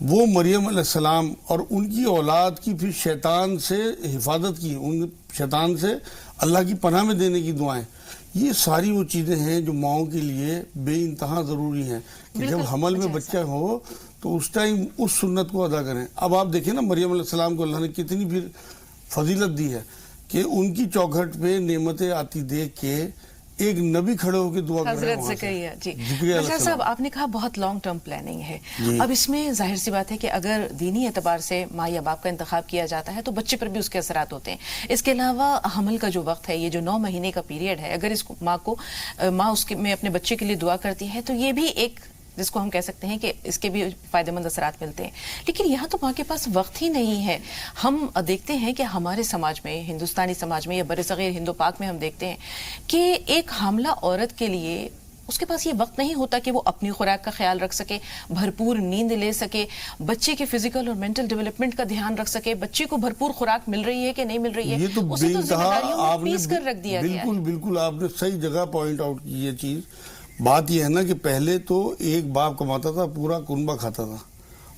وہ مریم علیہ السلام اور ان کی اولاد کی پھر شیطان سے حفاظت کی، ان شیطان سے اللہ کی پناہ میں دینے کی دعائیں، یہ ساری وہ چیزیں ہیں جو ماؤں کے لیے بے انتہا ضروری ہیں کہ جب حمل میں بچہ ہو تو اس ٹائم اس سنت کو ادا کریں۔ اب آپ دیکھیں نا مریم علیہ السلام کو اللہ نے کتنی پھر فضیلت دی ہے کہ ان کی چوکھٹ پہ نعمتیں آتی دیکھ کے ایک نبی کھڑے ہو کے دعا کر رہے ہیں حضرت زکریا جی۔ زکریا مشاہ صاحب آپ نے کہا بہت لانگ ٹرم پلاننگ ہے، اب اس میں ظاہر سی بات ہے کہ اگر دینی اعتبار سے ماں یا باپ کا انتخاب کیا جاتا ہے تو بچے پر بھی اس کے اثرات ہوتے ہیں۔ اس کے علاوہ حمل کا جو وقت ہے، یہ جو 9 مہینے کا پیریڈ ہے، اگر اس ماں اس میں اپنے بچے کے لیے دعا کرتی ہے تو یہ بھی ایک جس کو ہم کہہ سکتے ہیں کہ اس کے بھی فائدہ مند اثرات ملتے ہیں۔ لیکن یہاں تو ماں کے پاس وقت ہی نہیں ہے۔ ہم دیکھتے ہیں کہ ہمارے سماج میں، ہندوستانی سماج میں یا برصغیر ہند و پاک میں ہم دیکھتے ہیں کہ ایک حاملہ عورت کے لیے اس کے پاس یہ وقت نہیں ہوتا کہ وہ اپنی خوراک کا خیال رکھ سکے، بھرپور نیند لے سکے، بچے کے فزیکل اور مینٹل ڈیولپمنٹ کا دھیان رکھ سکے، بچے کو بھرپور خوراک مل رہی ہے کہ نہیں مل رہی ہے، اسے تو ذمہ داریوں میں پیس کر رکھ دیا گیا ہے۔ بالکل آپ نے صحیح جگہ پوائنٹ آؤٹ کی یہ چیز۔ بات یہ ہے نا کہ پہلے تو ایک باپ کماتا تھا، پورا کنبہ کھاتا تھا،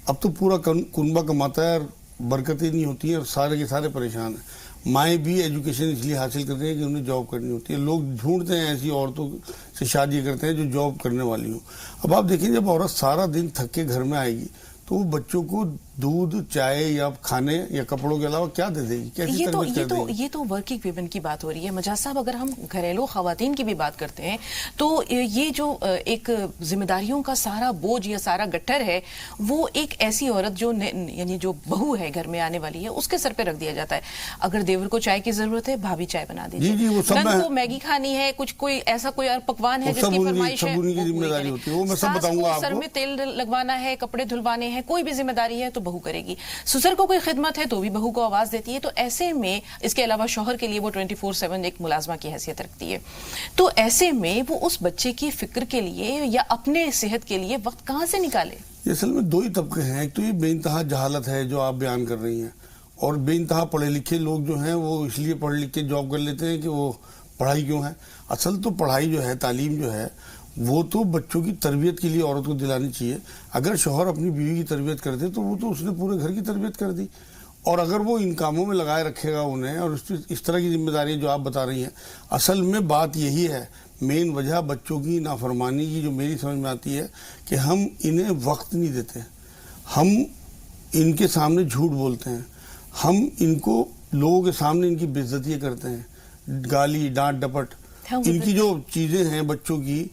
اب تو پورا کنبہ کماتا ہے اور برکتیں نہیں ہوتی ہیں اور سارے کے سارے پریشان ہیں۔ مائیں بھی ایجوکیشن اس لیے حاصل کرتے ہیں کہ انہیں جاب کرنی ہوتی ہے، لوگ ڈھونڈتے ہیں ایسی عورتوں سے شادی کرتے ہیں جو جاب کرنے والی ہوں۔ اب آپ دیکھیں جب عورت سارا دن تھک کے گھر میں آئے گی تو وہ بچوں کو دودھ، چائے یا کھانے یا کپڑوں کے علاوہ کیا دے دے گی؟ کیسی تربیت کر دے گی؟ یہ تو ورکنگ ویمن کی بات ہو رہی ہے۔ مجاز صاحب اگر ہم گھریلو خواتین کی بھی بات کرتے ہیں تو یہ جو ایک ذمہ داریوں کا سارا بوجھ یا سارا گٹھر ہے وہ ایک ایسی عورت جو یعنی جو بہو ہے گھر میں آنے والی ہے اس کے سر پہ رکھ دیا جاتا ہے۔ اگر دیور کو چائے کی ضرورت ہے، بھابھی چائے بنا دیجیے، نند کو میگی کھانی ہے، کچھ کوئی ایسا کوئی پکوان ہے جس کی فرمائش ہے، سر میں تیل لگوانا ہے، کپڑے دھلوانے ہیں، کوئی بھی ذمہ داری ہے تو بہو کرے گی۔ سسر کو کوئی خدمت ہے تو بھی بہو کو آواز دیتی ہے۔ تو ایسے میں اس کے علاوہ شوہر کے لیے وہ 24/7 ایک ملازمہ کی حیثیت رکھتی ہے۔ تو ایسے میں وہ اس بچے کی فکر کے لیے یا اپنے صحت کے لیے وقت کہاں سے نکالے؟ یہ اصل میں 2 ہی طبقے ہیں، ایک تو یہ بے انتہا جہالت ہے جو آپ بیان کر رہی ہیں، اور بے انتہا پڑھے لکھے لوگ جو ہیں وہ اس لیے پڑھ لکھ کے جاب کر لیتے ہیں کہ وہ پڑھائی کیوں ہے۔ اصل تو پڑھائی جو ہے، تعلیم جو ہے، وہ تو بچوں کی تربیت کے لیے عورت کو دلانی چاہیے۔ اگر شوہر اپنی بیوی کی تربیت کرتے تو وہ تو اس نے پورے گھر کی تربیت کر دی، اور اگر وہ ان کاموں میں لگائے رکھے گا انہیں اور اس طرح کی ذمہ داری جو آپ بتا رہی ہیں، اصل میں بات یہی ہے، مین وجہ بچوں کی نافرمانی کی جو میری سمجھ میں آتی ہے کہ ہم انہیں وقت نہیں دیتے، ہم ان کے سامنے جھوٹ بولتے ہیں، ہم ان کو لوگوں کے سامنے ان کی بے عزتی کرتے ہیں، گالی ڈانٹ ڈپٹ، ان کی جو چیزیں ہیں بچوں کی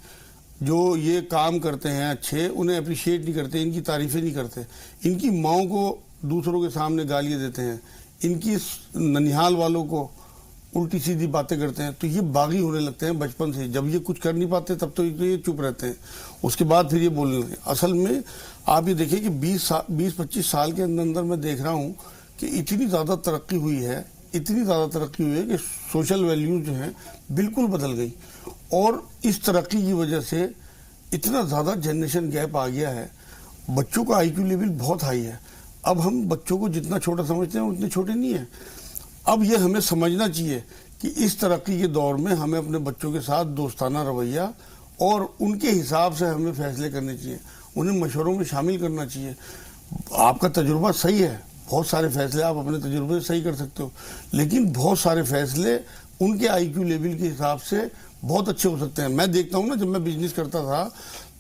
جو یہ کام کرتے ہیں اچھے، انہیں اپریشیٹ نہیں کرتے، ان کی تعریفیں نہیں کرتے، ان کی ماؤں کو دوسروں کے سامنے گالیاں دیتے ہیں، ان کی ننیحال والوں کو الٹی سیدھی باتیں کرتے ہیں، تو یہ باغی ہونے لگتے ہیں بچپن سے۔ جب یہ کچھ کر نہیں پاتے تب تو یہ چپ رہتے ہیں، اس کے بعد پھر یہ بولنے لگتے ہیں۔ اصل میں آپ یہ دیکھیں کہ 20-25 سال کے اندر میں دیکھ رہا ہوں کہ اتنی زیادہ ترقی ہوئی ہے کہ سوشل ویلیوز جو ہیں بالکل بدل گئی، اور اس ترقی کی وجہ سے اتنا زیادہ جنریشن گیپ آ گیا ہے، بچوں کا آئی کیو لیول بہت ہائی ہے۔ اب ہم بچوں کو جتنا چھوٹا سمجھتے ہیں اتنے چھوٹے نہیں ہیں۔ اب یہ ہمیں سمجھنا چاہیے کہ اس ترقی کے دور میں ہمیں اپنے بچوں کے ساتھ دوستانہ رویہ اور ان کے حساب سے ہمیں فیصلے کرنے چاہیے، انہیں مشوروں میں شامل کرنا چاہیے۔ آپ کا تجربہ صحیح ہے، بہت سارے فیصلے آپ اپنے تجربے سے صحیح کر سکتے ہو، لیکن بہت سارے فیصلے ان کے آئی کیو لیول کے حساب سے بہت اچھے ہو سکتے ہیں۔ میں دیکھتا ہوں نا، جب میں بزنس کرتا تھا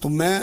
تو میں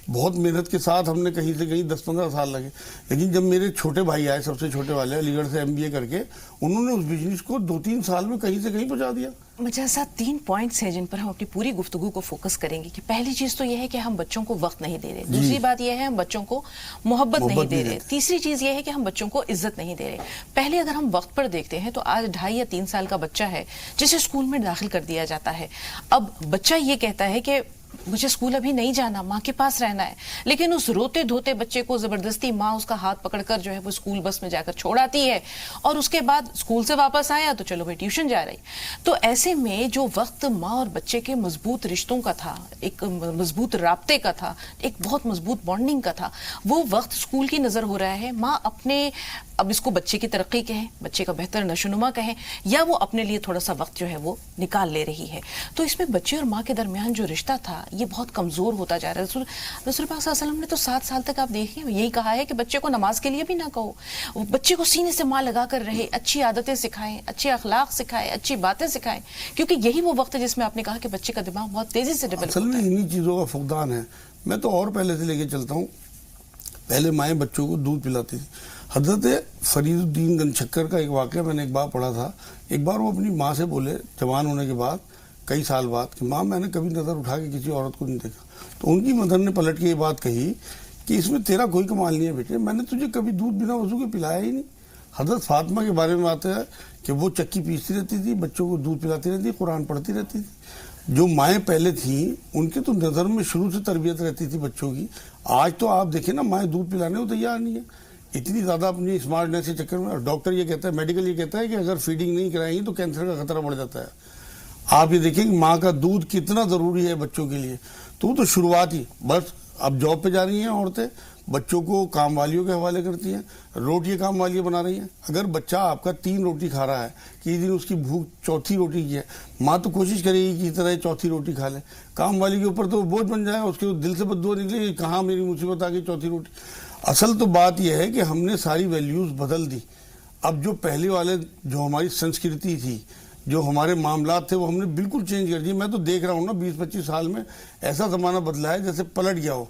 بہت محنت کے ساتھ ہم نے کہیں سے کہیں 10-15 سال لگے، لیکن جب میرے چھوٹے بھائی آئے، سب سے چھوٹے والے، علی گڑھ سے MBA کر کے، انہوں نے اس بزنس کو 2-3 سال میں کہیں سے کہیں پہنچا دیا۔ مجاز صاحب 3 پوائنٹس ہیں جن پر ہم اپنی پوری گفتگو کو فوکس کریں گے کہ پہلی چیز تو یہ ہے کہ ہم بچوں کو وقت نہیں دے رہے، دوسری بات یہ ہے ہم بچوں کو محبت نہیں دے رہے، تیسری چیز یہ ہے کہ ہم بچوں کو عزت نہیں دے رہے۔ پہلے اگر ہم وقت پر دیکھتے ہیں تو آج 2.5 یا 3 سال کا بچہ ہے جسے اسکول میں داخل کر دیا جاتا ہے، اب بچہ یہ کہتا ہے کہ مجھے اسکول ابھی نہیں جانا، ماں کے پاس رہنا ہے، لیکن اس روتے دھوتے بچے کو زبردستی ماں اس کا ہاتھ پکڑ کر جو ہے وہ اسکول بس میں جا کر چھوڑ آتی ہے، اور اس کے بعد اسکول سے واپس آیا تو چلو بھائی ٹیوشن جا رہی۔ تو ایسے میں جو وقت ماں اور بچے کے مضبوط رشتوں کا تھا، ایک مضبوط رابطے کا تھا، ایک بہت مضبوط بانڈنگ کا تھا، وہ وقت اسکول کی نظر ہو رہا ہے۔ ماں اپنے، اب اس کو بچے کی ترقی کہیں، بچے کا بہتر نشوونما کہیں، یا وہ اپنے لیے تھوڑا سا وقت جو ہے وہ نکال لے رہی ہے۔ تو اس میں بچے اور ماں کے درمیان جو رشتہ تھا یہ بہت کمزور ہوتا جا رہا ہے. رسول پاک صلی اللہ علیہ وسلم نے تو 7 سال تک آپ دیکھیں یہی کہا ہے کہ بچے کو نماز کے لیے بھی نہ کہو, بچے کو سینے سے ماں لگا کر رہے, اچھی عادتیں سکھائیں, اچھے اخلاق سکھائیں, اچھی باتیں سکھائیں, کیونکہ یہی وہ وقت ہے جس میں آپ نے کہا کہ بچے کا دماغ بہت تیزی سے ڈیولپ ہوتا ہے. اصل میں انہی چیزوں کا فقدان ہے. میں تو اور پہلے سے لے کے چلتا ہوں, پہلے مائیں بچوں کو دودھ پلاتی تھی. حضرت فرید الدین گنج شکر کا ایک واقعہ میں نے ایک بار پڑھا تھا. ایک بار وہ اپنی ماں سے بولے جوان ہونے کے بعد کئی سال بعد کہ ماں میں نے کبھی نظر اٹھا کے کسی عورت کو نہیں دیکھا. تو ان کی مدر نے پلٹ کے یہ بات کہی کہ اس میں تیرا کوئی کمال نہیں ہے بیٹے, میں نے تجھے کبھی دودھ بنا وضو کے پلایا ہی نہیں. حضرت فاطمہ کے بارے میں آتا ہے کہ وہ چکی پیستی رہتی تھی, بچوں کو دودھ پلاتی رہتی, قرآن پڑھتی رہتی تھی. جو مائیں پہلے تھیں ان کے تو نظر میں شروع سے تربیت رہتی تھی بچوں کی. آج تو آپ دیکھیں نا مائیں دودھ پلانے کو تیار نہیں ہے, اتنی زیادہ اپنی اسمارٹنیس کے چکر میں. ڈاکٹر یہ کہتا ہے, میڈیکل یہ کہتا ہے کہ اگر فیڈنگ نہیں کرائیں گی تو کینسر کا خطرہ بڑھ جاتا ہے. آپ یہ دیکھیں کہ ماں کا دودھ کتنا ضروری ہے بچوں کے لیے. تو وہ تو شروعات ہی, بس اب جاب پہ جا رہی ہیں عورتیں, بچوں کو کام والیوں کے حوالے کرتی ہیں, روٹی کام والیاں بنا رہی ہیں. اگر بچہ آپ کا 3 روٹی کھا رہا ہے کہ اس دن اس کی بھوک چوتھی روٹی کی ہے, ماں تو کوشش کرے گی کہ اس طرح چوتھی روٹی کھا لے. کام والی کے اوپر تو بوجھ بن جائے گا, اس کے دل سے بد دعا نکلے گی کہاں میری مصیبت آ گئی چوتھی روٹی. اصل تو بات یہ ہے کہ ہم نے ساری ویلیوز بدل دی. اب جو پہلے والے جو ہماری سنسکرتی تھی, جو ہمارے معاملات تھے, وہ ہم نے بالکل چینج کر دیے. میں تو دیکھ رہا ہوں نا 20-25 سال میں ایسا زمانہ بدلا ہے جیسے پلٹ گیا ہو.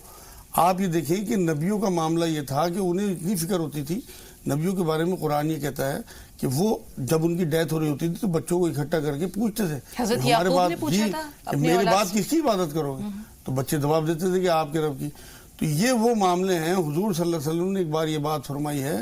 آپ یہ دیکھیں کہ نبیوں کا معاملہ یہ تھا کہ انہیں اتنی فکر ہوتی تھی. نبیوں کے بارے میں قرآن یہ کہتا ہے کہ وہ جب ان کی ڈیتھ ہو رہی ہوتی تھی تو بچوں کو اکٹھا کر کے پوچھتے تھے ہمارے بعد میرے بعد کس کی عبادت کرو گے, تو بچے جواب دیتے تھے کہ آپ کے رب کی. تو یہ وہ معاملے ہیں. حضور صلی اللہ علیہ وسلم نے ایک بار یہ بات فرمائی ہے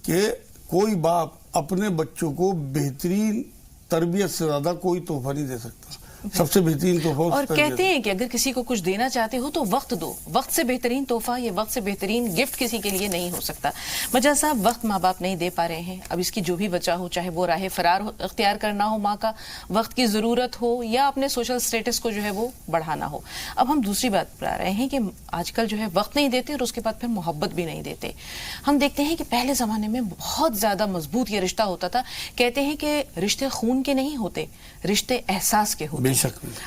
کہ کوئی باپ اپنے بچوں کو بہترین تربیت سے زیادہ کوئی تحفہ نہیں دے سکتا. سب سے بہترین تحفہ, اور کہتے ہیں کہ اگر کسی کو کچھ دینا چاہتے ہو تو وقت دو. وقت سے بہترین تحفہ یا وقت سے بہترین گفٹ کسی کے لیے نہیں ہو سکتا. مجاز صاحب, وقت ماں باپ نہیں دے پا رہے ہیں. اب اس کی جو بھی وجہ ہو, چاہے وہ راہ فرار اختیار کرنا ہو ماں کا, وقت کی ضرورت ہو, یا اپنے سوشل سٹیٹس کو جو ہے وہ بڑھانا ہو. اب ہم دوسری بات پر آ رہے ہیں کہ آج کل جو ہے وقت نہیں دیتے اور اس کے بعد پھر محبت بھی نہیں دیتے. ہم دیکھتے ہیں کہ پہلے زمانے میں بہت زیادہ مضبوط یہ رشتہ ہوتا تھا. کہتے ہیں کہ رشتے خون کے نہیں ہوتے, رشتے احساس کے ہوتے ہیں.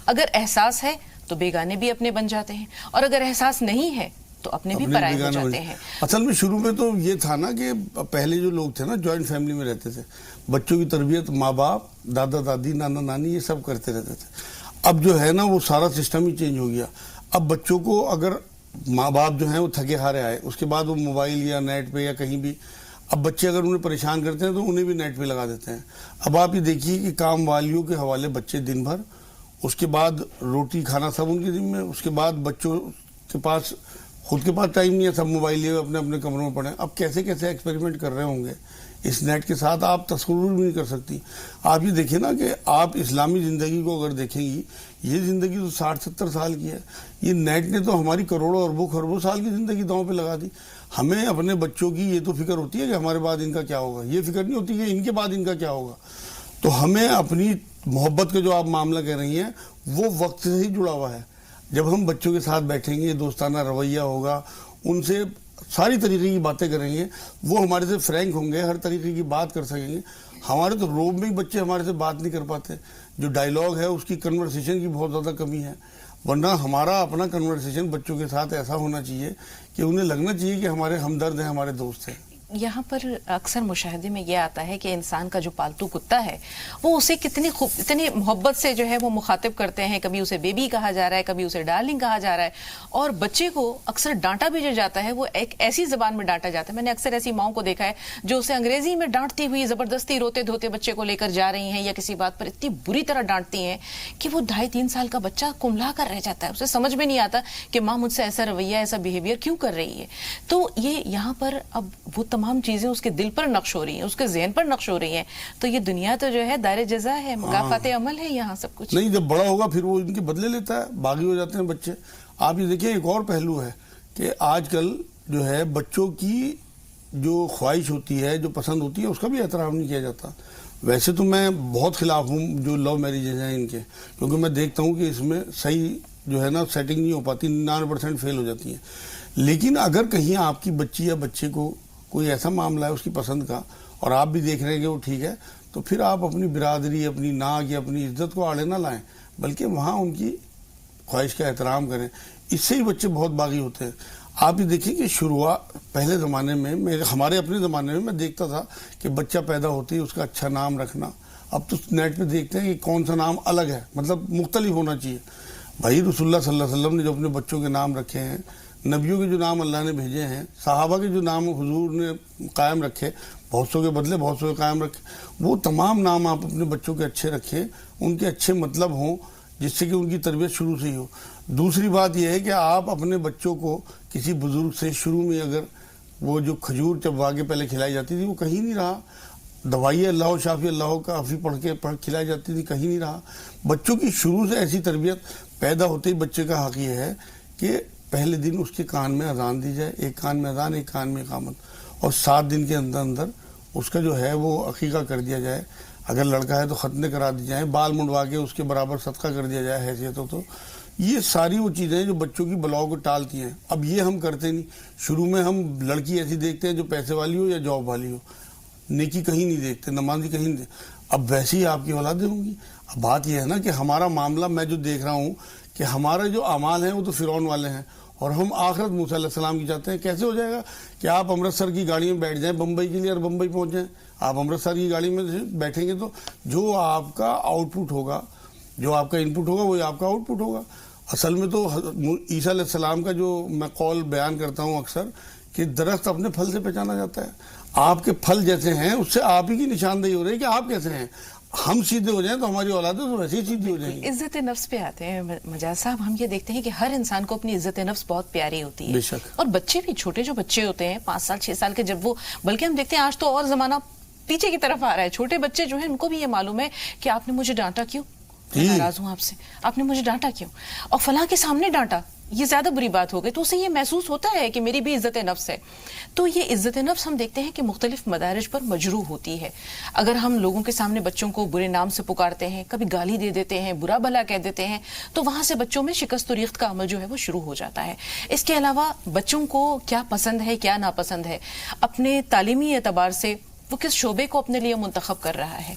اگر احساس ہے تو بیگانے بھی اپنے بن جاتے ہیں, اور اگر احساس نہیں ہے تو اپنے بھی پرائے ہو جاتے ہیں. اصل میں شروع میں تو یہ تھا نا کہ پہلے جو لوگ تھے نا جوائنٹ فیملی میں رہتے تھے, بچوں کی تربیت ماں باپ, دادا دادی, نانا نانی یہ سب کرتے رہتے تھے. اب جو ہے نا وہ سارا سسٹم ہی چینج ہو گیا. اب بچوں کو اگر ماں باپ جو ہیں وہ تھکے ہارے آئے, اس کے بعد وہ موبائل یا نیٹ پہ یا کہیں بھی, اب بچے اگر انہیں پریشان کرتے ہیں تو انہیں بھی نیٹ پہ لگا دیتے ہیں. اب آپ یہ دیکھیے کہ کام والیوں کے حوالے بچے دن بھر, اس کے بعد روٹی کھانا سب ان کے ذمہ, اس کے بعد بچوں کے پاس خود کے پاس ٹائم نہیں ہے, سب موبائل لیے اپنے اپنے کمروں میں پڑے. اب کیسے کیسے ایکسپیریمنٹ کر رہے ہوں گے اس نیٹ کے ساتھ, آپ تصور بھی نہیں کر سکتی. آپ یہ دیکھیں نا کہ آپ اسلامی زندگی کو اگر دیکھیں گی, یہ زندگی تو 60-70 سال کی ہے. یہ نیٹ نے تو ہماری کروڑوں اربوں خربوں سال کی زندگی داؤں پہ لگا دی. ہمیں اپنے بچوں کی یہ تو فکر ہوتی ہے کہ ہمارے بعد ان کا کیا ہوگا, یہ فکر نہیں ہوتی کہ ان کے بعد ان کا کیا ہوگا. تو ہمیں اپنی محبت کا جو آپ معاملہ کہہ رہی ہیں وہ وقت سے ہی جڑا ہوا ہے. جب ہم بچوں کے ساتھ بیٹھیں گے, دوستانہ رویہ ہوگا, ان سے ساری طریقے کی باتیں کریں گے, وہ ہمارے سے فرینک ہوں گے, ہر طریقے کی بات کر سکیں گے. ہمارے تو روم میں ہی بچے ہمارے سے بات نہیں کر پاتے. جو ڈائیلاگ ہے اس کی کنورسیشن کی بہت زیادہ کمی ہے. ورنہ ہمارا اپنا کنورسیشن بچوں کے ساتھ ایسا ہونا چاہیے کہ انہیں لگنا چاہیے کہ ہمارے ہمدرد ہیں, ہمارے دوست ہیں. یہاں پر اکثر مشاہدے میں یہ آتا ہے کہ انسان کا جو پالتو کتا ہے وہ اسے اتنی محبت سے جو ہے وہ مخاطب کرتے ہیں. کبھی اسے بیبی کہا جا رہا ہے, کبھی اسے ڈارلنگ کہا جا رہا ہے, اور بچے کو اکثر ڈانٹا بھی جو جاتا ہے وہ ایک ایسی زبان میں ڈانٹا جاتا ہے. میں نے اکثر ایسی ماؤں کو دیکھا ہے جو اسے انگریزی میں ڈانٹتی ہوئی زبردستی روتے دھوتے بچے کو لے کر جا رہی ہیں, یا کسی بات پر اتنی بری طرح ڈانٹتی ہیں کہ وہ 2.5-3 سال کا بچہ کملا کر رہ جاتا ہے. اسے سمجھ میں نہیں آتا کہ ماں مجھ سے ایسا رویہ, ایسا بیہیویئر کیوں کر رہی ہے. تو یہ یہاں پر اب وہ تمام چیزیں اس کے دل پر نقش ہو رہی ہیں, اس کے ذہن پر نقش ہو رہی ہیں. تو یہ دنیا تو جو ہے دار جزا ہے, مکافات عمل ہے, یہاں سب کچھ نہیں. جب بڑا ہوگا پھر وہ ان کے بدلے لیتا ہے, باغی ہو جاتے ہیں بچے. آپ یہ دیکھیں ایک اور پہلو ہے کہ آج کل جو ہے بچوں کی جو خواہش ہوتی ہے, جو پسند ہوتی ہے, اس کا بھی احترام نہیں کیا جاتا. ویسے تو میں بہت خلاف ہوں جو لو میریجز ہیں ان کے, کیونکہ میں دیکھتا ہوں کہ اس میں صحیح جو ہے نا سیٹنگ نہیں ہو پاتی, 99% فیل ہو جاتی ہیں. لیکن اگر کہیں آپ کی بچی یا بچے کو کوئی ایسا معاملہ ہے اس کی پسند کا, اور آپ بھی دیکھ رہے ہیں کہ وہ ٹھیک ہے, تو پھر آپ اپنی برادری, اپنی ناک یا اپنی عزت کو آڑے نہ لائیں, بلکہ وہاں ان کی خواہش کا احترام کریں، اس سے ہی بچے بہت باغی ہوتے ہیں. آپ یہ دیکھیں کہ شروعات پہلے زمانے میں ہمارے اپنے زمانے میں دیکھتا تھا کہ بچہ پیدا ہوتے ہی اس کا اچھا نام رکھنا. اب تو نیٹ پہ دیکھتے ہیں کہ کون سا نام الگ ہے، مطلب مختلف ہونا چاہیے. بھائی رسول اللہ صلی اللہ علیہ وسلم نے جو اپنے بچوں کے نام رکھے ہیں، نبیوں کے جو نام اللہ نے بھیجے ہیں، صحابہ کے جو نام حضور نے قائم رکھے، بہت سو کے بدلے بہت سو کے قائم رکھے، وہ تمام نام آپ اپنے بچوں کے اچھے رکھیں، ان کے اچھے مطلب ہوں، جس سے کہ ان کی تربیت شروع سے ہی ہو. دوسری بات یہ ہے کہ آپ اپنے بچوں کو کسی بزرگ سے شروع میں اگر وہ جو کھجور چبا کے پہلے کھلائی جاتی تھی وہ کہیں نہیں رہا، دوائی اللہ شافی اللہ کا حفیظ پڑھ کھلائی جاتی تھی، کہیں نہیں رہا. بچوں کی شروع سے ایسی تربیت پیدا ہوتے ہی بچے کا حق یہ ہے کہ پہلے دن اس کے کان میں اذان دی جائے، ایک کان میں اذان ایک کان میں اقامت، اور 7 دن کے اندر اندر اس کا جو ہے وہ عقیقہ کر دیا جائے. اگر لڑکا ہے تو ختنے کرا دی جائیں، بال منڈوا کے اس کے برابر صدقہ کر دیا جائے حیثیت ہو تو. یہ ساری وہ چیزیں جو بچوں کی بلاؤ کو ٹالتی ہیں. اب یہ ہم کرتے نہیں. شروع میں ہم لڑکی ایسی دیکھتے ہیں جو پیسے والی ہو یا جاب والی ہو، نیکی کہیں نہیں دیکھتے، نمازی کہیں نہیں دیکھتے. اب ویسے ہی آپ کی اولادیں ہوں گی. اب بات یہ ہے نا کہ ہمارا معاملہ میں جو دیکھ رہا ہوں کہ ہمارے جو اعمال ہیں وہ تو فرعون والے ہیں، اور ہم آخرت موسیٰ علیہ السلام کی چاہتے ہیں. کیسے ہو جائے گا کہ آپ امرتسر کی گاڑی میں بیٹھ جائیں بمبئی کے لیے اور بمبئی پہنچ جائیں؟ آپ امرتسر کی گاڑی میں بیٹھیں گے تو جو آپ کا آؤٹ پٹ ہوگا، جو آپ کا ان پٹ ہوگا وہی آپ کا آؤٹ پٹ ہوگا. اصل میں تو عیسیٰ علیہ السلام کا جو میں قول بیان کرتا ہوں اکثر کہ درخت اپنے پھل سے پہچانا جاتا ہے. آپ کے پھل جیسے ہیں اس سے آپ ہی کی نشاندہی ہو رہی ہے کہ آپ کیسے ہیں. ہم سیدھے ہو جائیں تو ہماری اولادیں تو ویسے ہی سیدھی ہو جائیں گی. عزت نفس پہ آتے ہیں مجاز صاحب. ہم یہ دیکھتے ہیں کہ ہر انسان کو اپنی عزت نفس بہت پیاری ہوتی ہے. بے شک. اور بچے بھی، چھوٹے جو بچے ہوتے ہیں 5 سال 6 سال کے، جب وہ، بلکہ ہم دیکھتے ہیں آج تو اور زمانہ پیچھے کی طرف آ رہا ہے، چھوٹے بچے جو ہیں ان کو بھی یہ معلوم ہے کہ آپ نے مجھے ڈانٹا کیوں، میں ناراض ہوں آپ سے، آپ نے مجھے ڈانٹا کیوں، اور فلاں کے سامنے ڈانٹا، یہ زیادہ بری بات ہو گئی. تو اسے یہ محسوس ہوتا ہے کہ میری بھی عزت نفس ہے. تو یہ عزت نفس ہم دیکھتے ہیں کہ مختلف مدارج پر مجروح ہوتی ہے. اگر ہم لوگوں کے سامنے بچوں کو برے نام سے پکارتے ہیں، کبھی گالی دے دیتے ہیں، برا بھلا کہہ دیتے ہیں، تو وہاں سے بچوں میں شکست و ریخت کا عمل جو ہے وہ شروع ہو جاتا ہے. اس کے علاوہ بچوں کو کیا پسند ہے کیا ناپسند ہے، اپنے تعلیمی اعتبار سے وہ کس شعبے کو اپنے لیے منتخب کر رہا ہے.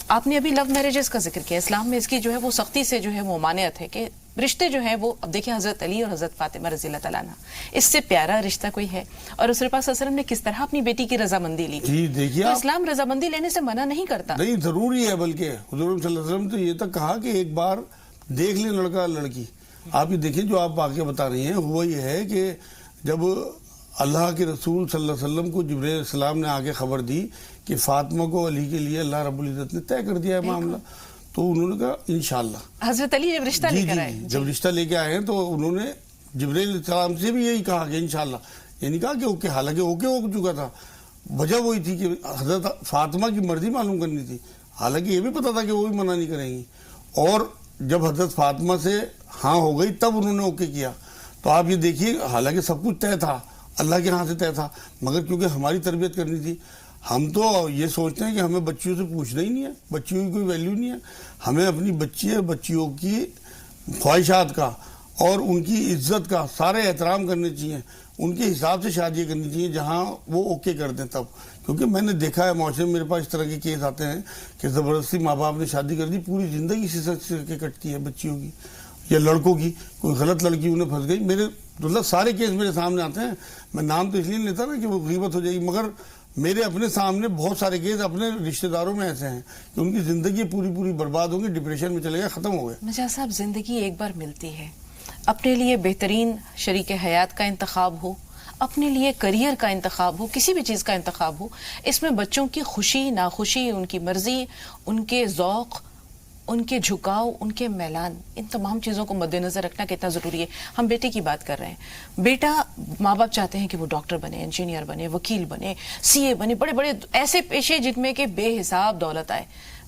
آپ نے ابھی لو میرجز کا ذکر کیا. اسلام میں اس کی جو ہے وہ سختی سے جو ہے وہ ممانعت ہے کہ رشتے جو ہیں وہ، اب دیکھیں حضرت علی اور حضرت فاطمہ رضی اللہ تعالیٰ عنہ، اس سے پیارا رشتہ کوئی ہے؟ اور رسول پاک صلی اللہ علیہ وسلم نے کس طرح اپنی بیٹی کی رضامندی لی. جی دیکھیے، تو اسلام رضامندی لینے سے منع نہیں کرتا. نہیں، ضروری ہے. بلکہ حضور صلی اللہ علیہ وسلم تو یہ تک کہا کہ ایک بار دیکھ لیں لڑکا لڑکی. آپ یہ دیکھیں جو آپ واقعہ بتا رہی ہیں، ہوا یہ ہے کہ جب اللہ کے رسول صلی اللہ علیہ وسلم کو جبرائیل علیہ السلام نے آگے خبر دی کہ فاطمہ کو علی کے لیے اللہ رب العزت نے طے کر دیا ہے معاملہ، تو انہوں نے کہا انشاءاللہ. حضرت علی جب رشتہ لے کر آئے، جب رشتہ لے کے آئے ہیں تو انہوں نے جبرائیل علیہ السلام سے بھی یہی کہا کہ انشاءاللہ. یہ نہیں کہا کہ اوکے، حالانکہ اوکے ہو چکا تھا. وجہ وہی تھی کہ حضرت فاطمہ کی مرضی معلوم کرنی تھی، حالانکہ یہ بھی پتا تھا کہ وہ بھی منع نہیں کریں گی. اور جب حضرت فاطمہ سے ہاں ہو گئی تب انہوں نے اوکے کیا. تو آپ یہ دیکھیے، حالانکہ سب کچھ طے تھا، اللہ کے ہاں سے طے تھا، مگر کیونکہ ہماری تربیت کرنی تھی. ہم تو یہ سوچتے ہیں کہ ہمیں بچیوں سے پوچھنا ہی نہیں ہے، بچیوں کی کوئی ویلیو نہیں ہے. ہمیں اپنی بچیوں کی خواہشات کا اور ان کی عزت کا سارے احترام کرنے چاہیے. ان کے حساب سے شادیاں کرنی چاہیے جہاں وہ اوکے کر دیں تب. کیونکہ میں نے دیکھا ہے معاشرے میں، میرے پاس اس طرح کے کیس آتے ہیں کہ زبردستی ماں باپ نے شادی کر دی، پوری زندگی سر کے کٹتی ہے بچیوں کی یا لڑکوں کی. کوئی غلط لڑکی انہیں پھنس گئی. میرے مطلب سارے کیس میرے سامنے آتے ہیں. میں نام تو اس لیے نہیں لیتا نا کہ وہ غیبت ہو جائے گی، مگر میرے اپنے سامنے بہت سارے کیس اپنے رشتہ داروں میں ایسے ہیں کہ ان کی زندگی پوری برباد ہوگی، ڈپریشن میں چلے گئے، ختم ہو گئے. مجاز صاحب، زندگی ایک بار ملتی ہے. اپنے لیے بہترین شریک حیات کا انتخاب ہو، اپنے لیے کریئر کا انتخاب ہو، کسی بھی چیز کا انتخاب ہو، اس میں بچوں کی خوشی ناخوشی، ان کی مرضی، ان کے ذوق، ان کے جھکاؤ، ان کے میلان، ان تمام چیزوں کو مد نظر رکھنا کتنا ضروری ہے. ہم بیٹے کی بات کر رہے ہیں. بیٹا، ماں باپ چاہتے ہیں کہ وہ ڈاکٹر بنے، انجینئر بنے، وکیل بنے، سی اے بنے، بڑے بڑے ایسے پیشے جن میں کہ بے حساب دولت آئے.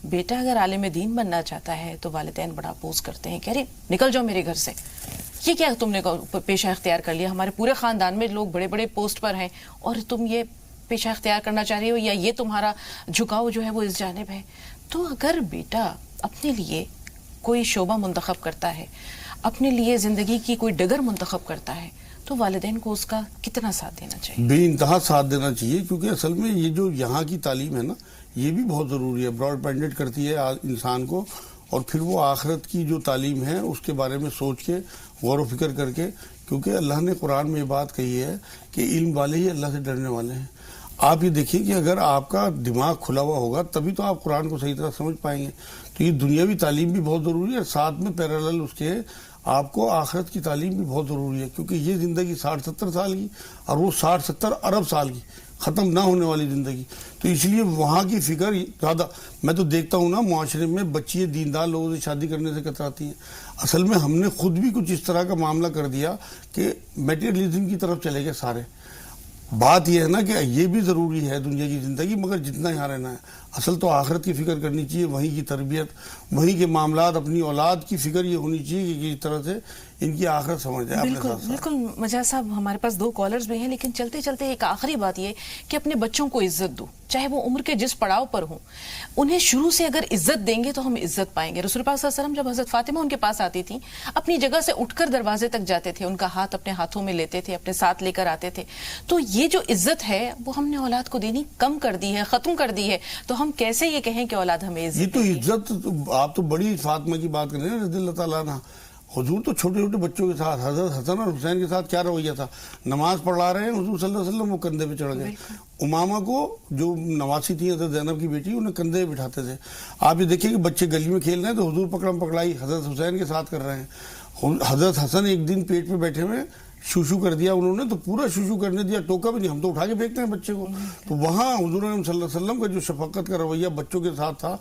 بیٹا اگر عالم دین بننا چاہتا ہے تو والدین بڑا اپوز کرتے ہیں کہ ارے نکل جاؤ میرے گھر سے، یہ کیا تم نے پیشہ اختیار کر لیا، ہمارے پورے خاندان میں لوگ بڑے بڑے پوسٹ پر ہیں اور تم یہ پیشہ اختیار کرنا چاہ رہی ہو، یا یہ تمہارا جھکاؤ جو ہے وہ اس جانب ہے. تو اگر بیٹا اپنے لیے کوئی شعبہ منتخب کرتا ہے، اپنے لیے زندگی کی کوئی ڈگر منتخب کرتا ہے، تو والدین کو اس کا کتنا ساتھ دینا چاہیے؟ بے انتہا ساتھ دینا چاہیے. کیونکہ اصل میں یہ جو یہاں کی تعلیم ہے نا، یہ بھی بہت ضروری ہے. براڈ بینڈڈ کرتی ہے انسان کو اور پھر وہ آخرت کی جو تعلیم ہے اس کے بارے میں سوچ کے غور و فکر کر کے، کیونکہ اللہ نے قرآن میں یہ بات کہی ہے کہ علم والے ہی اللہ سے ڈرنے والے ہیں۔ آپ یہ دیکھیں کہ اگر آپ کا دماغ کھلا ہوا ہوگا تبھی تو آپ قرآن کو صحیح طرح سمجھ پائیں گے۔ تو یہ دنیاوی تعلیم بھی بہت ضروری ہے، ساتھ میں پیرالل اس کے آپ کو آخرت کی تعلیم بھی بہت ضروری ہے، کیونکہ یہ زندگی 60-70 سال کی اور وہ 60-70 ارب سال کی ختم نہ ہونے والی زندگی، تو اس لیے وہاں کی فکر زیادہ۔ میں تو دیکھتا ہوں نا معاشرے میں بچیاں دیندار لوگوں سے شادی کرنے سے کتراتی ہیں۔ اصل میں ہم نے خود بھی کچھ اس طرح کا معاملہ کر دیا کہ میٹیریلزم کی طرف چلے گئے سارے۔ بات یہ ہے نا کہ یہ بھی ضروری ہے دنیا کی زندگی، مگر جتنا یہاں رہنا ہے اصل تو آخرت کی فکر کرنی چاہیے، وہیں کی تربیت، وہیں کے معاملات، اپنی اولاد کی فکر یہ ہونی چاہیے کہ کس طرح سے ان کی آخرت سمجھ جائے اپنے ساتھ ساتھ۔ بالکل مجاز صاحب، ہمارے پاس 2 کالرز بھی ہیں، لیکن چلتے چلتے ایک آخری بات یہ کہ اپنے بچوں کو عزت دو، چاہے وہ عمر کے جس پڑاؤ پر ہوں، انہیں شروع سے اگر عزت دیں گے تو ہم عزت پائیں گے۔ رسول پاک صلی اللہ علیہ وسلم جب حضرت فاطمہ ان کے پاس آتی تھیں، اپنی جگہ سے اٹھ کر دروازے تک جاتے تھے، ان کا ہاتھ اپنے ہاتھوں میں لیتے تھے، اپنے ساتھ لے کر آتے تھے۔ تو یہ جو عزت ہے وہ ہم نے اولاد کو دینی کم کر دی ہے، ختم کر دی ہے، تو ہم کیسے یہ کہیں کہ اولاد ہمیں عزت؟ یہ تو عزت، آپ تو بڑی فاطمہ کی بات کر رہے ہیں رضی اللہ تعالیٰ عنہ۔ حضور تو چھوٹے چھوٹے بچوں کے ساتھ، حضرت حسن اور حسین کے ساتھ کیا رویہ تھا، نماز پڑھا رہے ہیں حضور صلی اللہ علیہ وسلم وہ کندھے پہ چڑھ گئے، امامہ کو جو نواسی تھی حضرت زینب کی بیٹی انہیں کندھے پہ بٹھاتے تھے۔ آپ یہ دیکھیں کہ بچے گلی میں کھیل رہے ہیں تو حضور پکڑم پکڑائی حضرت حسین کے ساتھ کر رہے ہیں۔ حضرت حسن ایک دن پیٹ پہ بیٹھے ہوئے شوشو کر دیا انہوں نے، تو پورا شوشو کرنے دیا، ٹوکا بھی نہیں، ہم تو اٹھا کے پھینکتے ہیں بچے کو۔ تو وہاں حضور صلی اللہ علیہ وسلم کا جو شفقت کا رویہ بچوں کے ساتھ تھا،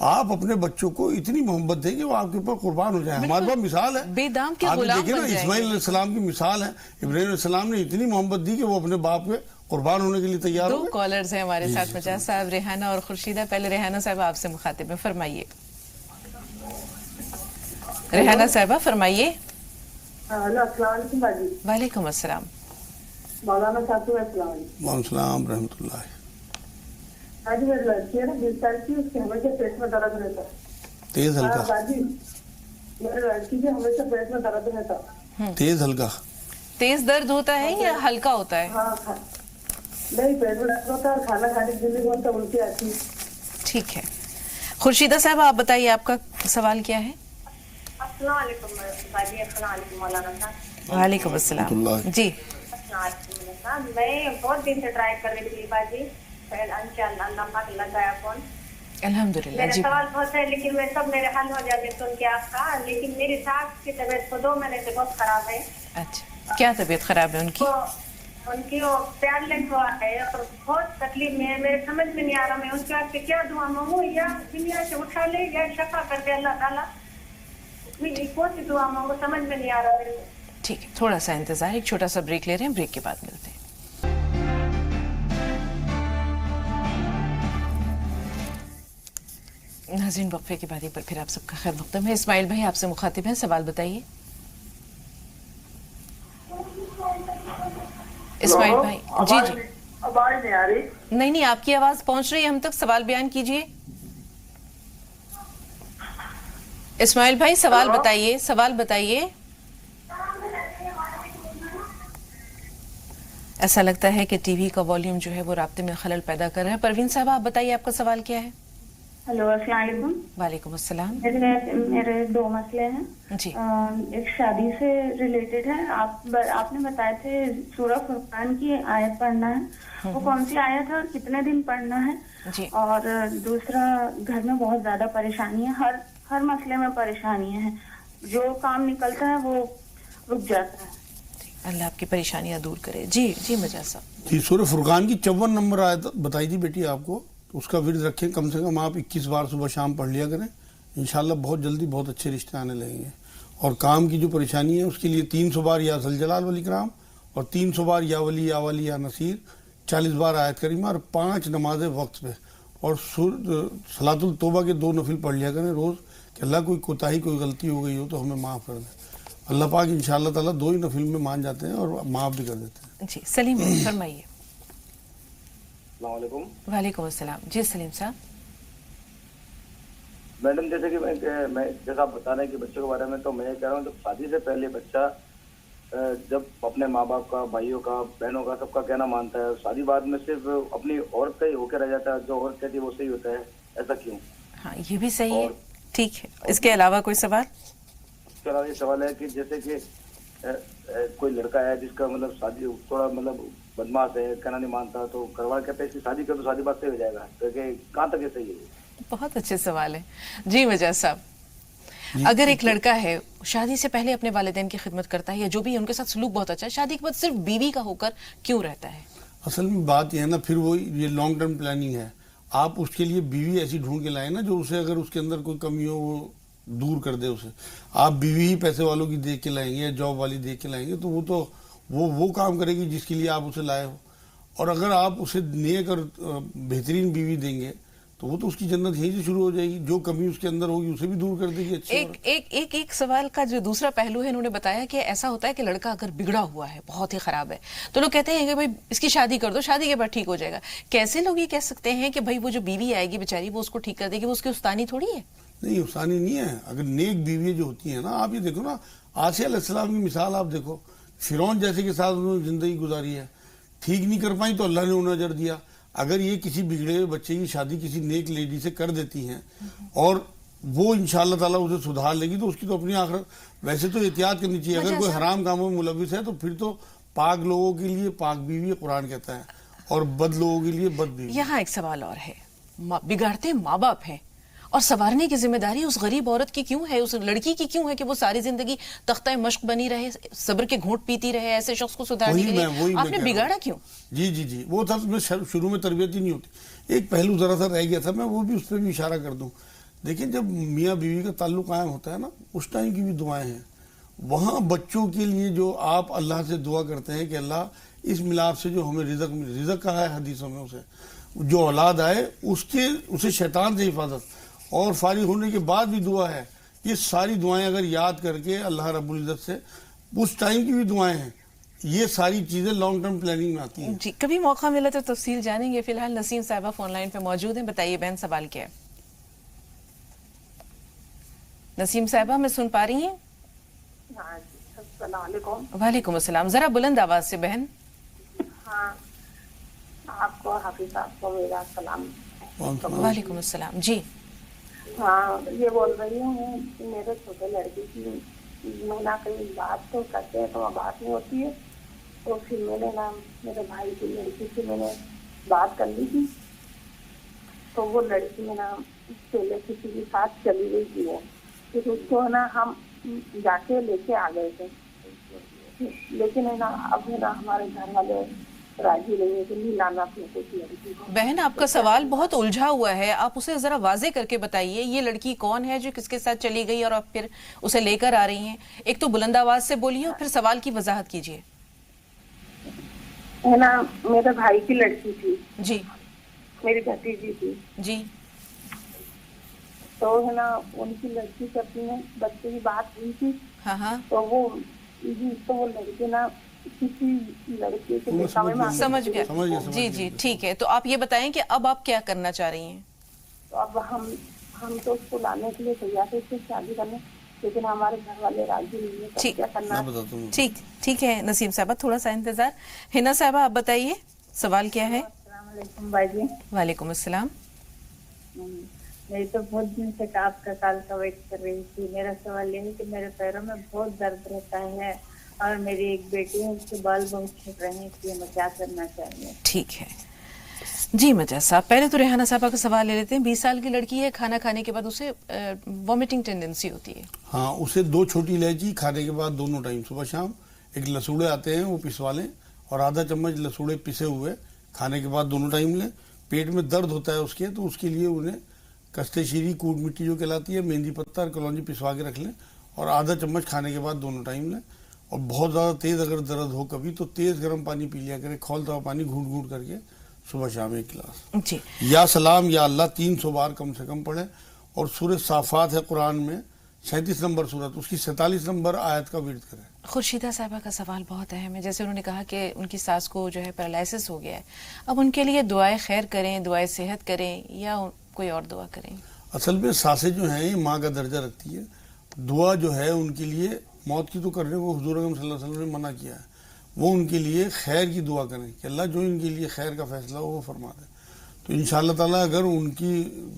آپ اپنے بچوں کو اتنی محبت دیں کہ وہ آپ کے اوپر قربان ہو جائیں۔ ہمارے پاس مثال ہے، بے دام کے آپ غلام دیکھیں نا بن جائیں گے۔ اسماعیل علیہ السلام کی مثال ہے، ابراہیم علیہ السلام نے اتنی محبت دی کہ وہ اپنے باپ کے قربان ہونے کے لیے تیار ہو 2 گئے۔ کالرز ہیں ہمارے ساتھ، مجاز صاحب، ریحانہ اور خورشیدہ۔ پہلے ریحانہ صاحب آپ سے مخاطب ہیں، فرمائیے۔ ریحانہ صاحبہ فرمائیے۔ السلام علیکم باجی۔ وعلیکم السلام۔ مولانا صاحب کو السلام علیکم۔ وعلیکم السلام رحمۃ اللہ۔ باجی میری لڑکی ہے نا 20 سال کی، اس کے ہمیشہ پیٹ میں درد رہتا ہے۔ تیز ہلکا؟ باجی میری لڑکی کے ہمیشہ پیٹ میں درد رہتا ہے۔ تیز ہلکا؟ تیز درد ہوتا ہے یا ہلکا ہوتا ہے؟ ہاں نہیں، پیٹ میں درد ہوتا ہے اور کھانا کھانے کے لیے بولتا الٹی آتی ہے۔ ٹھیک ہے، خورشیدہ صاحب آپ بتائیے آپ کا سوال کیا ہے؟ السلام علیکم باجی۔ السلام علیکم مولانا صاحب۔ وعلیکم السلام جی۔ السلام علیکم مولانا صاحب، میں بہت دن سے ٹرائی کر رہی تھی باجی، انشاءاللہ اللہ پاک لگایا فون۔ الحمدللہ میرے جی۔ سوال بہت ہے لیکن میں سب میرے حل ہو جاتے سن کے آپ کا، لیکن میری ساس کی طبیعت کو 2 مہینے سے بہت خراب ہے۔ اچھا، کیا طبیعت خراب ہے ان کی؟ ان کی وہ پیرالائز ہوا ہے اور بہت تکلیف میں ہے، میرے سمجھ میں نہیں آ رہا میں ان کے واسطے کیا دعا مانگوں، یا دنیا سے اٹھا لے یا شفا کر دے اللہ تعالیٰ، کون سی دعا مانگو سمجھ میں نہیں آ رہا میرے کو۔ ٹھیک ہے، تھوڑا سا انتظار، ایک چھوٹا سا بریک لے رہے ہیں، بریک کے بعد ملتے ہیں۔ ناظرین وقفے کے بعد ایک بار پھر آپ سب کا خیر مقدم ہے۔ اسماعیل بھائی آپ سے مخاطب ہیں، سوال بتائیے۔ اسماعیل بھائی جی جی۔ آواز نہیں آ رہی؟ نہیں آپ کی آواز پہنچ رہی ہے ہم تک، سوال بیان کیجئے۔ اسماعیل بھائی سوال بتائیے، سوال بتائیے۔ ایسا لگتا ہے کہ ٹی وی کا والیوم جو ہے وہ رابطے میں خلل پیدا کر رہا ہے۔ پروین صاحب آپ بتائیے آپ کا سوال کیا ہے؟ ہیلو السلام علیکم۔ وعلیکم السلام۔ میرے 2 مسئلے ہیں جی۔ ایک شادی سے ریلیٹڈ ہے، آپ نے بتائے تھے سورہ فرقان کی آیت پڑھنا ہے، وہ کون سی آیت ہے اور کتنے دن پڑھنا ہے؟ جی۔ اور دوسرا، گھر میں بہت زیادہ پریشانی ہے، ہر مسئلے میں پریشانیاں ہیں، جو کام نکلتا ہے وہ رک جاتا ہے۔ اللہ آپ کی پریشانیاں دور کرے۔ جی جی مجاز صاحب۔ جی، سورہ فرقان کی 54 نمبر آیت بتائی تھی بیٹی آپ کو، اس کا ورد رکھیں، کم سے کم آپ 21 بار صبح شام پڑھ لیا کریں، انشاءاللہ بہت جلدی بہت اچھے رشتے آنے لگیں گے۔ اور کام کی جو پریشانی ہے اس کے لیے 300 بار یا ذوالجلال والاکرام اور 300 بار یا ولی یا ولی یا نصیر، 40 بار آیت کریمہ اور 5 نمازیں وقت پہ، اور صلاۃ التوبہ کے 2 نفل پڑھ لیا کریں روز، کہ اللہ کوئی کوتاہی کوئی غلطی ہو گئی ہو تو ہمیں معاف کر دیں۔ اللہ پاک انشاءاللہ تعالیٰ 2 ہی نفل میں مان جاتے ہیں اور معاف بھی کر دیتے ہیں۔ جی سلیم بھائی فرمائیے۔ السلام علیکم۔ وعلیکم السلام جی سلیم صاحب۔ میڈم جیسے کہ میں جیسا آپ بتا رہے ہیں کہ بچوں کے بارے میں، تو میں یہ کہہ رہا ہوں جب شادی سے پہلے بچہ جب اپنے ماں باپ کا، بھائیوں کا، بہنوں کا، سب کا کہنا مانتا ہے، شادی بعد میں صرف اپنی عورت کا ہی ہو کے رہ جاتا ہے، جو عورت کہتی ہے وہ صحیح ہوتا ہے، ایسا کیوں؟ ہاں یہ بھی صحیح ہے۔ ٹھیک ہے، اس کے علاوہ کوئی سوال؟ اس کے علاوہ یہ سوال ہے کہ جیسے کہ کوئی لڑکا ہے جس کا مطلب شادی تھوڑا مطلب بدماش ہے، کہنا نہیں مانتا، تو گھر والے کہتے ہیں اس کی شادی کر تو شادی بات سے ہو جائے گا، تو کہ کہاں تک یہ صحیح ہے؟ بہت اچھے سوال ہے جی مجاز صاحب. اگر ایک لڑکا ہے شادی سے پہلے اپنے والدین کی خدمت کرتا ہے یا جو بھی ان کے ساتھ سلوک بہت اچھا ہے، شادی کے بعد صرف بیوی کا ہو کر کیوں رہتا ہے؟ اصل میں بات یہ ہے نا، پھر وہ یہ لانگ ٹرم پلاننگ ہے. آپ اس کے لیے بیوی ایسی ڈھونڈ کے لائیں نا جو اسے اگر اس کے اندر کوئی کمی ہو وہ دور کر دے اسے. آپ بیوی ہی پیسے والوں کی دیکھ کے لائیں گے یا جاب والی دیکھ کے لائیں گے تو وہ کام کرے گی جس کے لیے آپ اسے لائے ہو. اور اگر آپ اسے نیک اور بہترین بیوی دیں گے تو وہ تو اس کی جنت یہیں سے شروع ہو جائے گی. جو کمی اس کے اندر ہوگی اسے بھی دور کر دے گی. ایک سوال کا جو دوسرا پہلو ہے، انہوں نے بتایا کہ ایسا ہوتا ہے کہ لڑکا اگر بگڑا ہوا ہے، بہت ہی خراب ہے، تو لوگ کہتے ہیں کہ بھائی اس کی شادی کر دو، شادی کے بعد ٹھیک ہو جائے گا. کیسے لوگ یہ کہہ سکتے ہیں کہ بھائی وہ جو بیوی آئے گی بیچاری وہ اس کو ٹھیک کر دے گی؟ وہ اس کی استانی تھوڑی ہے. نہیں، افسانی نہیں ہے. اگر نیک بیوی جو ہوتی ہیں نا، آپ یہ دیکھو نا، آسیہ علیہ السلام کی مثال آپ دیکھو، فرعون جیسے کے ساتھ انہوں نے زندگی گزاری ہے، ٹھیک نہیں کر پائیں تو اللہ نے انہیں اجر دیا. اگر یہ کسی بگڑے ہوئے بچے کی شادی کسی نیک لیڈی سے کر دیتی ہیں اور وہ انشاءاللہ تعالیٰ اسے سدھار لے گی تو اس کی تو اپنی آخرت. ویسے تو احتیاط کرنی چاہیے. اگر کوئی حرام کاموں میں ملوث ہے تو پھر تو پاک لوگوں کے لیے پاک بیوی قرآن کہتا ہے اور بد لوگوں کے لیے بد بیوی. یہاں ایک سوال اور ہے، بگاڑتے ماں باپ ہیں اور سنوارنے کی ذمہ داری اس غریب عورت کی کیوں ہے، اس لڑکی کی کیوں ہے کہ وہ ساری زندگی تختہ مشق بنی رہے، صبر کے گھونٹ پیتی رہے ایسے شخص کو سدھارنے کے لیے؟ آپ نے بگاڑا کیوں؟ جی وہ تھا شروع میں تربیت ہی نہیں ہوتی. ایک پہلو ذرا سا رہ گیا تھا، میں وہ بھی اس پہ بھی اشارہ کر دوں. دیکھیں جب میاں بیوی کا تعلق قائم ہوتا ہے نا، اس ٹائم کی بھی دعائیں ہیں. وہاں بچوں کے لیے جو آپ اللہ سے دعا کرتے ہیں کہ اللہ اس ملاپ سے جو ہمیں رزق کہا ہے حدیثوں میں، اسے جو اولاد آئے اسے شیطان سے حفاظت، اور فارغ ہونے کے بعد بھی دعا ہے. یہ ساری دعائیں اگر یاد کر کے اللہ رب العزت سے، اس ٹائم کی بھی دعائیں ہیں. یہ ساری چیزیں لانگ ٹرم پلاننگ میں آتی ہیں. جی کبھی موقع ملا تو تفصیل جانیں گے. فی الحال نسیم صاحبہ فون لائن پہ موجود ہیں. بتائیے بہن، سوال کیا ہے؟ نسیم صاحبہ میں سن پا رہی ہیں؟ السلام علیکم. وعلیکم السلام. ذرا بلند آواز سے بہن. ہاں، آپ کو حافظ صاحب کو میرا سلام. وعلیکم السلام. جی ہاں، یہ بول رہی ہوں کہ میرے چھوٹے لڑکی کی میں نہ کہیں بات تو کرتے ہیں تو بات نہیں ہوتی ہے، تو پھر میں نے نا میرے بھائی کی لڑکی سے میں نے بات کر لی تھی، تو وہ لڑکی میں نا پہلے کسی کے ساتھ چلی گئی تھی. وہ پھر اس کو نا ہم جا کے لے کے آ گئے تھے، لیکن ہے نا اب ہے نا ہمارے گھر والے راضی نہیں ہے کہ نہیں لانا پھر کچھ لڑکی کو. بہن آپ کا سوال بہت الجھا ہوا ہے، آپ اسے ذرا واضح کر کے بتائیے. یہ لڑکی کون ہے جو کس کے ساتھ چلی گئی اور آپ پھر اسے لے کر آ رہی ہیں؟ ایک تو بلند آواز سے بولیے اور پھر سوال کی وضاحت کیجیے. ہے نا میرے بھائی کی لڑکی تھی. جی میری بھتیجی تھی. جی تو ہے نا ان کی لڑکی سے اپنے بچے کی بات ہوئی تھی. ہاں تو وہ لڑکی نا کسی لڑکے کے دکھاوے میں سمجھ گیا. جی ٹھیک ہے. تو آپ یہ بتائیں کہ اب آپ کیا کرنا چاہ رہی ہیں؟ تو اب ہم تو اس کو لانے کے لیے تیار تھے، اس سے شادی کرنے، لیکن ہمارے گھر والے راضی نہیں ہے. ٹھیک کیا کرنا ہے؟ ٹھیک ہے نسیم صاحبہ، تھوڑا سا انتظار. ہنا صاحبہ آپ بتائیے سوال کیا ہے؟ السلام علیکم بھائی جی. وعلیکم السلام. میں تو بہت دن سے آپ کا کال کا ویٹ کر رہی تھی. میرا سوال یہ ہے کہ میرے پیروں میں بہت درد رہتا ہے اور میری ایک بیٹی ہے، اس کے بال بہت چھٹ رہے ہیں، اس لیے میں کیا کرنا چاہیے؟ ٹھیک ہے جی مجاز صاحب. پہلے تو ریحانہ صاحبہ کا سوال لے لیتے ہیں. 20 سال کی لڑکی ہے، کھانا کھانے کے بعد اسے وامٹنگ ٹینڈنسی ہوتی ہے. ہاں، اسے 2 چھوٹی الائچی کھانے کے بعد دونوں ٹائم صبح شام، ایک لسوڑے آتے ہیں وہ پسوا لیں اور آدھا چمچ لسوڑے پسے ہوئے کھانے کے بعد دونوں ٹائم لیں. پیٹ میں درد ہوتا ہے اس کے تو اس کے لیے انہیں کستے شیری کوٹ مٹی جو کہلاتی ہے، مہندی پتہ اور کلونجی پسوا کے رکھ لیں اور آدھا چمچ کھانے کے بعد دونوں ٹائم لیں. اور بہت زیادہ تیز اگر درد ہو کبھی تو تیز گرم پانی پی لیا کریں، کھولتا ہوا پانی گھونٹ گھونٹ کر کے صبح شام 1 گلاس. جی یا سلام یا اللہ 300 بار کم سے کم پڑھیں. اور سورہ صافات ہے قرآن میں 37 نمبر سورت، اس کی 47 نمبر آیت کا ورد کریں. خورشیدہ صاحبہ کا سوال بہت اہم ہے. جیسے انہوں نے کہا کہ ان کی ساس کو جو ہے پیرالائسس ہو گیا ہے، اب ان کے لیے دعائیں خیر کریں، دعائیں صحت کریں یا کوئی اور دعا کریں؟ اصل میں ساسیں جو ہیں یہ ماں کا درجہ رکھتی ہے. دعا جو ہے ان کے لیے موت کی تو کرنے کو حضور اکرم صلی اللہ علیہ وسلم نے منع کیا ہے. وہ ان کے لیے خیر کی دعا کریں کہ اللہ جو ان کے لیے خیر کا فیصلہ ہو وہ فرما دے. تو انشاءاللہ تعالیٰ اگر ان کی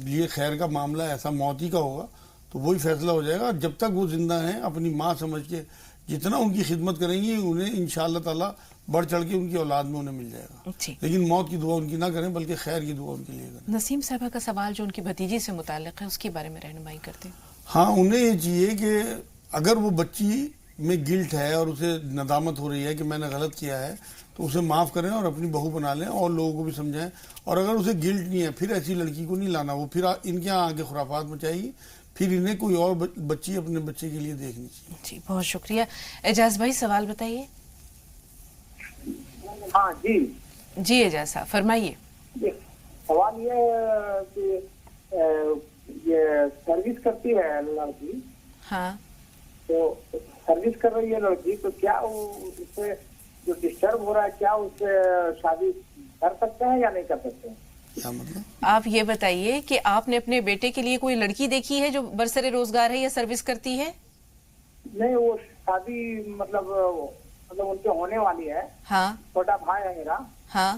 لیے خیر کا معاملہ ایسا موت ہی کا ہوگا تو تو وہی فیصلہ ہو جائے گا. جب تک وہ زندہ ہیں اپنی ماں سمجھ کے جتنا ان کی خدمت کریں گی انہیں انشاءاللہ تعالیٰ بڑھ چڑھ کے ان کی اولاد میں انہیں مل جائے گا. لیکن موت کی دعا ان کی نہ کریں بلکہ خیر کی دعا ان کے لیے کریں. نسیم صاحبہ کا سوال جو ان کی بھتیجی سے متعلق ہے اس کے بارے میں رہنمائی کرتے ہیں. ہاں انہیں یہ چاہیے کہ اگر وہ بچی میں گلٹ ہے اور اسے ندامت ہو رہی ہے کہ میں نے غلط کیا ہے تو اسے معاف کریں اور اپنی بہو بنا لیں اور لوگوں کو بھی سمجھائیں. اور اگر اسے گلٹ نہیں ہے پھر ایسی لڑکی کو نہیں لانا, وہ پھر ان کے یہاں آگے خرافات مچائے گی, پھر انہیں کوئی اور بچی اپنے بچے کے لیے دیکھنی چاہیے. جی بہت شکریہ. اعجاز بھائی سوال بتائیے. ہاں جی جی اعجاز صاحب فرمائیے. سوال یہ ہے کہ یہ سروس کرتی ہے لڑکی, ہاں تو سروس کر رہی ہے لڑکی, تو کیا اس سے جو ڈسٹرب ہو رہا ہے کیا اس سے شادی کر سکتے ہیں یا نہیں کر سکتے ہیں؟ کیا مطلب؟ آپ یہ بتائیے کہ آپ نے اپنے بیٹے کے لیے کوئی لڑکی دیکھی ہے جو برسر روزگار ہے یا سروس کرتی ہے؟ نہیں, وہ شادی مطلب ان کے ہونے والی ہے. ہاں چھوٹا بھائی ہے میرا. ہاں,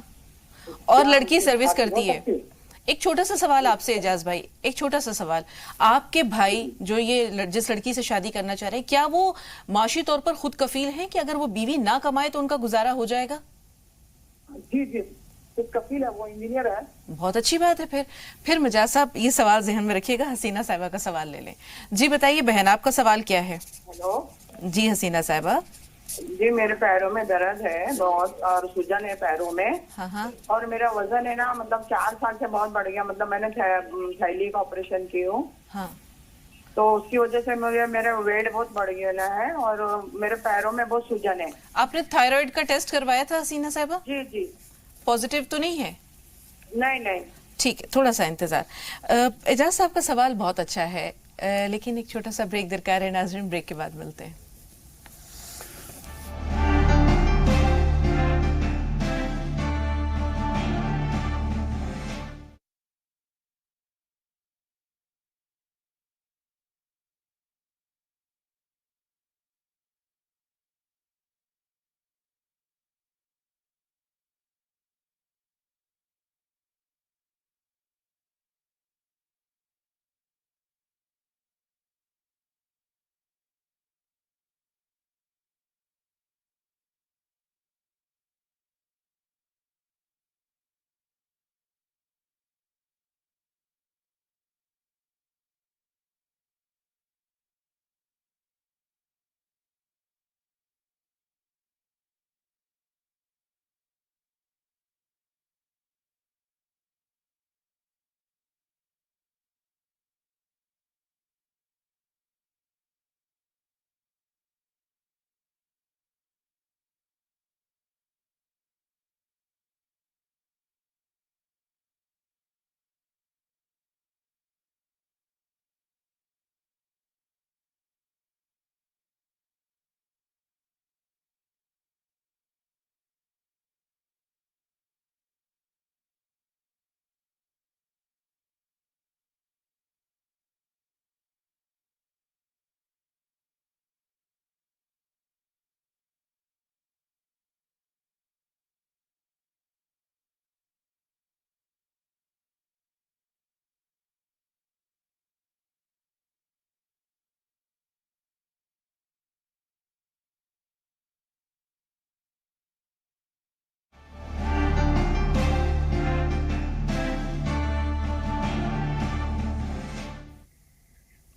اور لڑکی سروس کرتی ہے. ایک چھوٹا سا سوال آپ سے اعجاز بھائی, ایک چھوٹا سا سوال. آپ کے بھائی جو یہ جس لڑکی سے شادی کرنا چاہ رہے ہیں کیا وہ معاشی طور پر خود کفیل ہیں کہ اگر وہ بیوی نہ کمائے تو ان کا گزارا ہو جائے گا؟ جی جی خود کفیل ہے, وہ انجینئر ہے. بہت اچھی بات ہے. پھر مجاز صاحب یہ سوال ذہن میں رکھیے گا. حسینہ صاحبہ کا سوال لے لیں. جی بتائیے بہن آپ کا سوال کیا ہے؟ ہیلو جی حسینہ صاحبہ. جی میرے پیروں میں درد ہے بہت اور سوجن ہے پیروں میں. ہاں اور میرا وزن ہے نا مطلب 4 سال سے بہت بڑھ گیا. مطلب میں نے تھیلی کا آپریشن کی ہوں, ہاں, تو اس کی وجہ سے میرا ویٹ بہت بڑھ گیا ہے اور میرے پیروں میں بہت سوجن ہے. آپ نے تھائرائیڈ کا ٹیسٹ کروایا تھا حسینہ صاحبہ؟ جی جی. پازیٹیو تو نہیں ہے؟ نہیں. ٹھیک ہے, تھوڑا سا انتظار. اعجاز صاحب کا سوال بہت اچھا ہے لیکن ایک چھوٹا سا بریک درکار ہے. ناظرین بریک کے بعد ملتے ہیں.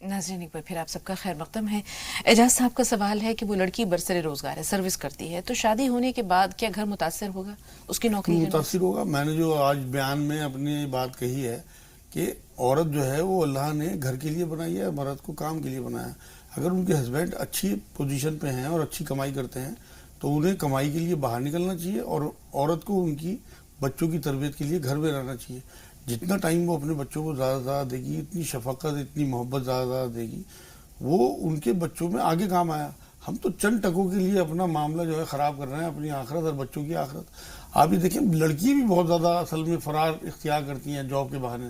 ناظرین ایک بار پھر آپ سب کا خیر مقدم ہے. اعجاز صاحب کا سوال ہے کہ وہ لڑکی برسر روزگار ہے, سروس کرتی ہے, تو شادی ہونے کے بعد کیا گھر متاثر ہوگا, اس کی نوکری متاثر ہوگا؟ میں نے جو آج بیان میں اپنی بات کہی ہے کہ عورت جو ہے وہ اللہ نے گھر کے لیے بنائی ہے, مرد کو کام کے لیے بنایا. اگر ان کے ہسبینڈ اچھی پوزیشن پہ ہیں اور اچھی کمائی کرتے ہیں تو انہیں کمائی کے لیے باہر نکلنا چاہیے اور عورت کو ان کی بچوں کی تربیت کے لیے گھر میں رہنا چاہیے. جتنا ٹائم وہ اپنے بچوں کو زیادہ زیادہ دے گی, اتنی شفقت اتنی محبت زیادہ زیادہ دے گی, وہ ان کے بچوں میں آگے کام آیا. ہم تو چند ٹکوں کے لیے اپنا معاملہ جو ہے خراب کر رہے ہیں, اپنی آخرت اور بچوں کی آخرت. آپ یہ دیکھیں لڑکی بھی بہت زیادہ اصل میں فرار اختیار کرتی ہیں جاب کے بہانے.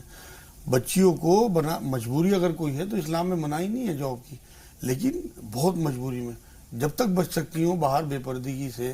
بچیوں کو مجبوری اگر کوئی ہے تو اسلام میں منع ہی نہیں ہے جاب کی, لیکن بہت مجبوری میں جب تک بچ سکتی ہوں باہر بے پردگی سے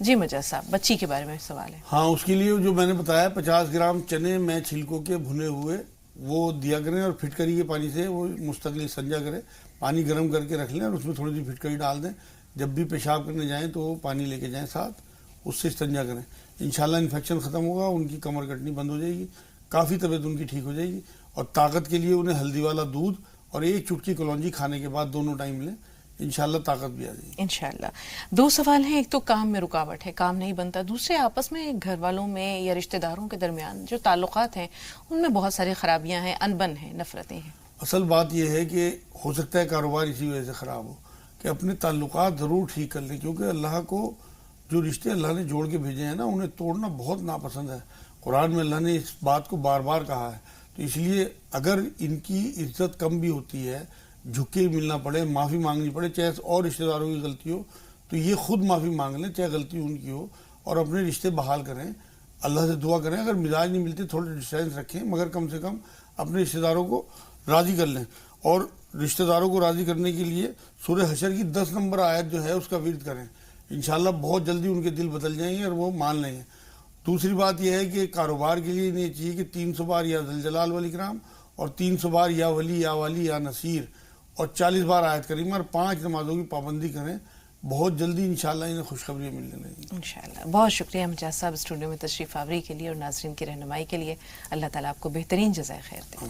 جی مجاز صاحب، بچی کے بارے میں سوال ہے. ہاں، اس کے لیے جو میں نے بتایا 50 گرام چنے میں چھلکوں کے بھنے ہوئے وہ دیا کریں، اور پھٹکری کے پانی سے وہ مستقل استنجا کرے. پانی گرم کر کے رکھ لیں اور اس میں تھوڑی سی پھٹکری ڈال دیں. جب بھی پیشاب کرنے جائیں تو وہ پانی لے کے جائیں ساتھ، اس سے استنجا کریں. انشاءاللہ انفیکشن ختم ہوگا، ان کی کمر کٹنی بند ہو جائے گی، کافی طبیعت ان کی ٹھیک ہو جائے گی. اور طاقت کے لیے انہیں ہلدی والا دودھ اور 1 چٹکی کلونجی کھانے کے بعد دونوں ٹائم لیں، انشاءاللہ طاقت بھی آ جائے گی. انشاءاللہ. 2 سوال ہیں. ایک تو کام میں رکاوٹ ہے، کام نہیں بنتا. دوسرے آپس میں گھر والوں میں یا رشتہ داروں کے درمیان جو تعلقات ہیں ان میں بہت ساری خرابیاں ہیں، انبن ہیں، نفرتیں ہیں. اصل بات یہ ہے کہ ہو سکتا ہے کاروبار اسی وجہ سے خراب ہو کہ اپنے تعلقات ضرور ٹھیک کر لیں، کیونکہ اللہ کو جو رشتے اللہ نے جوڑ کے بھیجے ہیں نا انہیں توڑنا بہت ناپسند ہے. قرآن میں اللہ نے اس بات کو بار بار کہا ہے. تو اس لیے اگر ان کی عزت کم بھی ہوتی ہے، جھکے ملنا پڑے، معافی مانگنی پڑے، چاہے اور رشتہ داروں کی غلطی ہو تو یہ خود معافی مانگ لیں چاہے غلطی ان کی ہو، اور اپنے رشتے بحال کریں. اللہ سے دعا کریں، اگر مزاج نہیں ملتے تھوڑے ڈسٹینس رکھیں، مگر کم سے کم اپنے رشتہ داروں کو راضی کر لیں. اور رشتہ داروں کو راضی کرنے کے لیے سورہ حشر کی 10 نمبر آیت جو ہے اس کا ورد کریں. انشاءاللہ بہت جلدی ان کے دل بدل جائیں گے اور وہ مان لیں گے. دوسری بات یہ ہے کہ کاروبار کے لیے انہیں چاہیے کہ 300 بار یا ذوالجلال والاکرام اور 300 بار یا ولی یا والی یا نصیر اور 40 بار آیت کریمہ اور 5 نمازوں کی پابندی کریں. بہت جلدی انشاءاللہ انہیں خوشخبریاں ملنے لگیں گی انشاءاللہ. بہت شکریہ مجاز صاحب اسٹوڈیو میں تشریف آوری کے لیے اور ناظرین کی رہنمائی کے لیے. اللہ تعالیٰ آپ کو بہترین جزائے خیر دے.